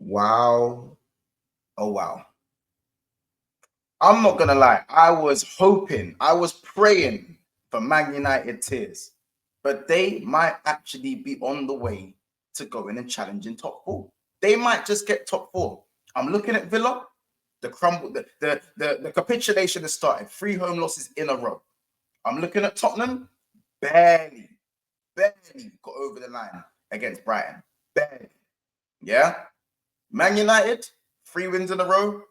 Wow. Oh, wow. I'm not going to lie. I was hoping, I was praying for Man United tears, but they might actually be on the way to going and challenging top four. They might just get top four. I'm looking at Villa. The crumble, the capitulation has started. 3 home losses in a row. I'm looking at Tottenham. Barely, barely got over the line against Brighton. Barely. Yeah. Man United, 3 wins in a row.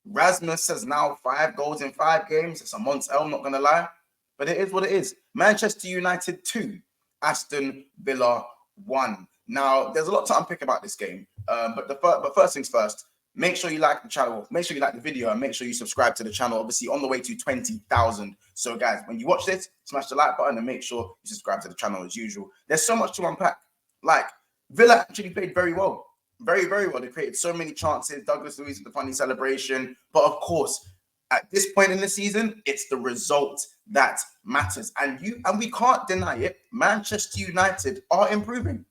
Rasmus has now 5 goals in 5 games. It's a month's L, I'm not going to lie. But it is what it is. Manchester United 2, Aston Villa 1. Now, there's a lot to unpick about this game. But first things first, make sure you like the channel, make sure you like the video, and make sure you subscribe to the channel. Obviously, on the way to 20,000. So, guys, when you watch this, smash the like button and make sure you subscribe to the channel as usual. There's so much to unpack. Like, Villa actually played very well. Very, very well. They created so many chances. Douglas Luiz with the funny celebration. But of course, at this point in the season, it's the result that matters. And we can't deny it. Manchester United are improving.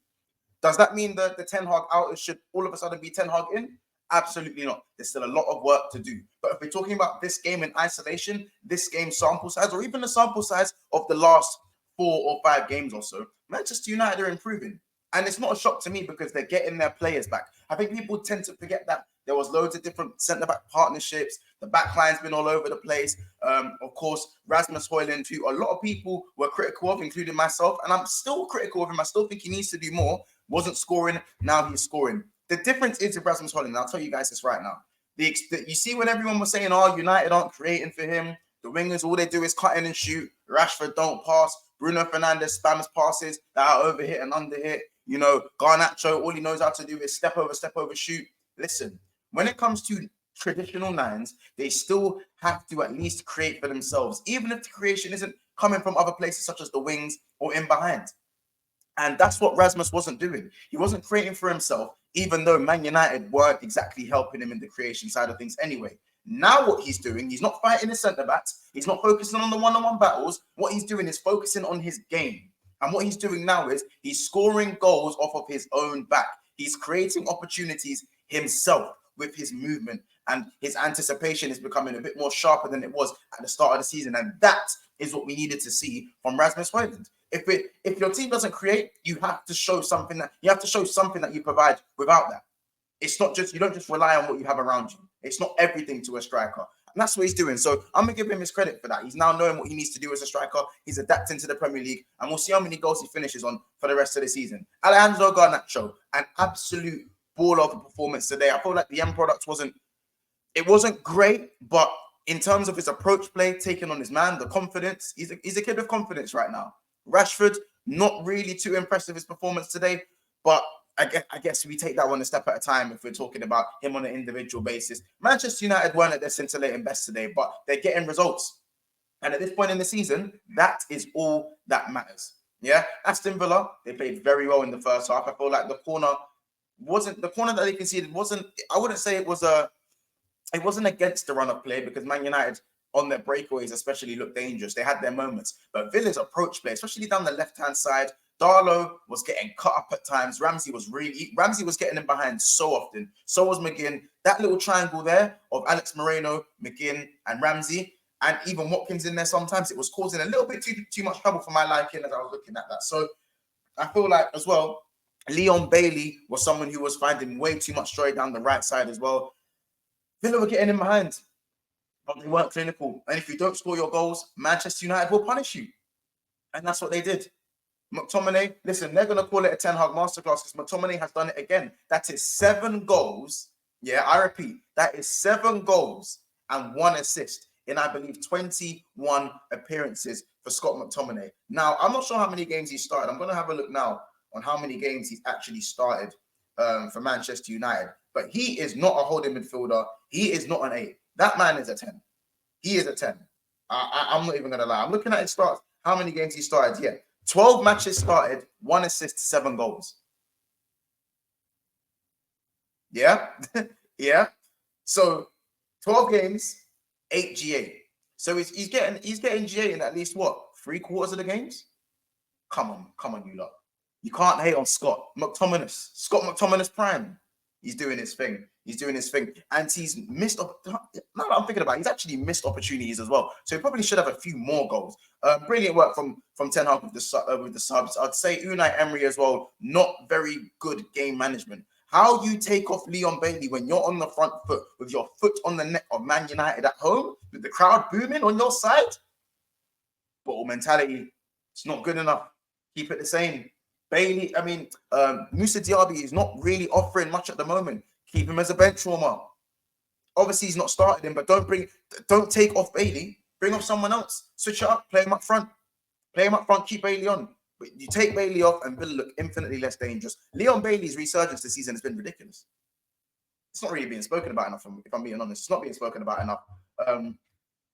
Does that mean that the Ten Hag out should all of a sudden be Ten Hag in? Absolutely not. There's still a lot of work to do. But if we're talking about this game in isolation, this game sample size, or even the sample size of the last 4 or 5 games or so, Manchester United are improving. And it's not a shock to me because they're getting their players back. I think people tend to forget that there was loads of different centre-back partnerships. The back line's been all over the place. Of course, Rasmus Hojlund, who a lot of people were critical of, including myself. And I'm still critical of him. I still think he needs to do more. Wasn't scoring. Now he's scoring. The difference is with Rasmus Hojlund, and I'll tell you guys this right now. You see when everyone was saying, oh, United aren't creating for him. The wingers, all they do is cut in and shoot. Rashford don't pass. Bruno Fernandes spams passes that are overhit and underhit. You know, Garnacho, all he knows how to do is step over, shoot. Listen, when it comes to traditional nines, they still have to at least create for themselves, even if the creation isn't coming from other places such as the wings or in behind. And that's what Rasmus wasn't doing. He wasn't creating for himself, even though Man United weren't exactly helping him in the creation side of things anyway. Now what he's doing, he's not fighting his centre-backs. He's not focusing on the one-on-one battles. What he's doing is focusing on his game. And what he's doing now is he's scoring goals off of his own back. He's creating opportunities himself with his movement. And his anticipation is becoming a bit more sharper than it was at the start of the season. And that is what we needed to see from Rasmus Hojlund. If your team doesn't create, you have to show something that you provide without that. It's not just, you don't just rely on what you have around you. It's not everything to a striker. And that's what he's doing. So I'm going to give him his credit for that. He's now knowing what he needs to do as a striker. He's adapting to the Premier League. And we'll see how many goals he finishes on for the rest of the season. Alejandro Garnacho, an absolute ball of a performance today. I feel like the end product wasn't great, but in terms of his approach play, taking on his man, the confidence, he's a kid with confidence right now. Rashford, not really too impressive his performance today, but I guess we take that one a step at a time if we're talking about him on an individual basis. Manchester United weren't at their scintillating best today, but they're getting results. And at this point in the season, that is all that matters. Yeah, Aston Villa, they played very well in the first half. I feel like the corner that they conceded I wouldn't say it wasn't against the run of play because Man United on their breakaways especially looked dangerous. They had their moments. But Villa's approach play, especially down the left-hand side, Darlow was getting cut up at times. Ramsey was getting in behind so often. So was McGinn. That little triangle there of Alex Moreno, McGinn, and Ramsey, and even Watkins in there sometimes, it was causing a little bit too much trouble for my liking as I was looking at that. So I feel like as well, Leon Bailey was someone who was finding way too much joy down the right side as well. Villa were getting in behind, but they weren't clinical. And if you don't score your goals, Manchester United will punish you. And that's what they did. McTominay, listen, they're going to call it a Ten Hag masterclass because McTominay has done it again. That is 7 goals. Yeah, I repeat, that is 7 goals and 1 assist in, I believe, 21 appearances for Scott McTominay. Now, I'm not sure how many games he started. I'm going to have a look now on how many games he's actually started for Manchester United. But he is not a holding midfielder. He is not an 8. That man is a 10. He is a 10. I'm not even going to lie. I'm looking at his starts, how many games he started. Yeah, 12 matches started, 1 assist, 7 goals. Yeah, yeah. So 12 games, 8 GA. So he's getting GA in at least what, 3/4 of the games? Come on, you lot. You can't hate on Scott McTominay prime. He's doing his thing. He's doing his thing. And he's missed up. Now that I'm thinking about it, he's actually missed opportunities as well. So he probably should have a few more goals. Brilliant work from Ten Hag with the subs. I'd say Unai Emery as well. Not very good game management. How you take off Leon Bailey when you're on the front foot with your foot on the neck of Man United at home with the crowd booming on your side? Bottle mentality. It's not good enough. Keep it the same. Bailey, Musa Diaby is not really offering much at the moment. Keep him as a bench warmer. Obviously, he's not starting him, but don't take off Bailey. Bring off someone else. Switch it up. Play him up front. Play him up front. Keep Bailey on. But you take Bailey off and Villa look infinitely less dangerous. Leon Bailey's resurgence this season has been ridiculous. It's not really being spoken about enough, if I'm being honest. It's not being spoken about enough.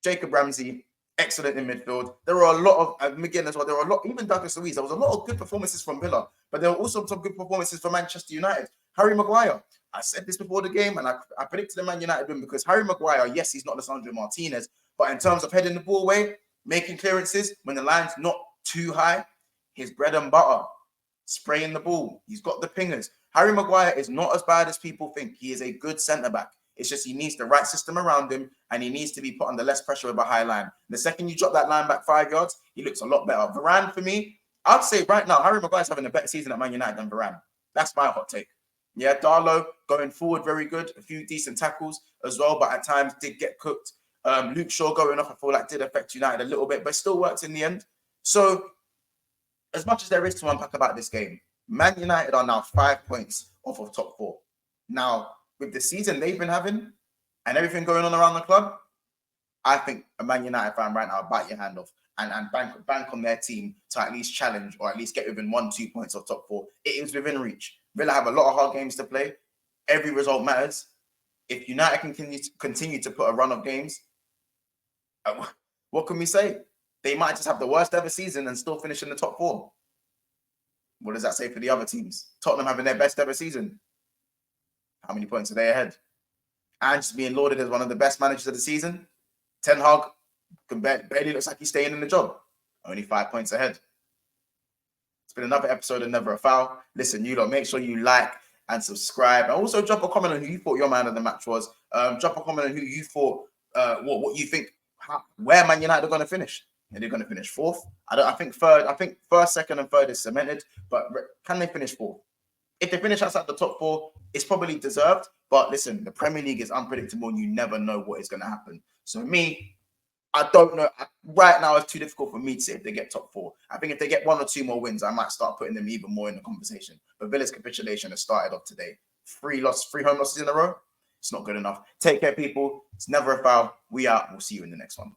Jacob Ramsey, excellent in midfield. There were a lot of McGinn as well. There were a lot, even Douglas Luiz. There was a lot of good performances from Villa, but there were also some good performances for Manchester United. Harry Maguire. I said this before the game, and I predicted the Man United win because Harry Maguire, yes, he's not Lisandro Martinez, but in terms of heading the ball away, making clearances when the line's not too high, his bread and butter, spraying the ball. He's got the pingers. Harry Maguire is not as bad as people think. He is a good centre-back. It's just he needs the right system around him, and he needs to be put under less pressure with a high line. The second you drop that line back 5 yards, he looks a lot better. Varane, for me, I'd say right now, Harry Maguire's having a better season at Man United than Varane. That's my hot take. Yeah, Darlow going forward, very good. A few decent tackles as well, but at times did get cooked. Luke Shaw going off, I feel like did affect United a little bit, but still worked in the end. So, as much as there is to unpack about this game, Man United are now 5 points off of top 4. Now, with the season they've been having and everything going on around the club, I think a Man United fan right now bite your hand off and bank on their team to at least challenge or at least get within 1-2 points of top 4. It is within reach. Villa have a lot of hard games to play. Every result matters. If United can continue to put a run of games, what can we say? They might just have the worst ever season and still finish in the top 4. What does that say for the other teams? Tottenham having their best ever season. How many points are they ahead? And just being lauded as one of the best managers of the season. Ten Hag barely looks like he's staying in the job. Only 5 points ahead. It's been another episode of Never a Foul. Listen, you lot, make sure you like and subscribe. And also drop a comment on who you thought your man of the match was. Drop a comment on who you thought, what you think, where Man United are going to finish. Are they going to finish 4th? I think third. I think 1st, 2nd, and 3rd is cemented. But can they finish 4th? If they finish outside the top 4, it's probably deserved. But listen, the Premier League is unpredictable and you never know what is going to happen. So me, I don't know. Right now, it's too difficult for me to say if they get top 4. I think if they get 1 or 2 more wins, I might start putting them even more in the conversation. But Villa's capitulation has started off today. 3 home losses in a row. It's not good enough. Take care, people. It's Never a Foul. We out. We'll see you in the next one.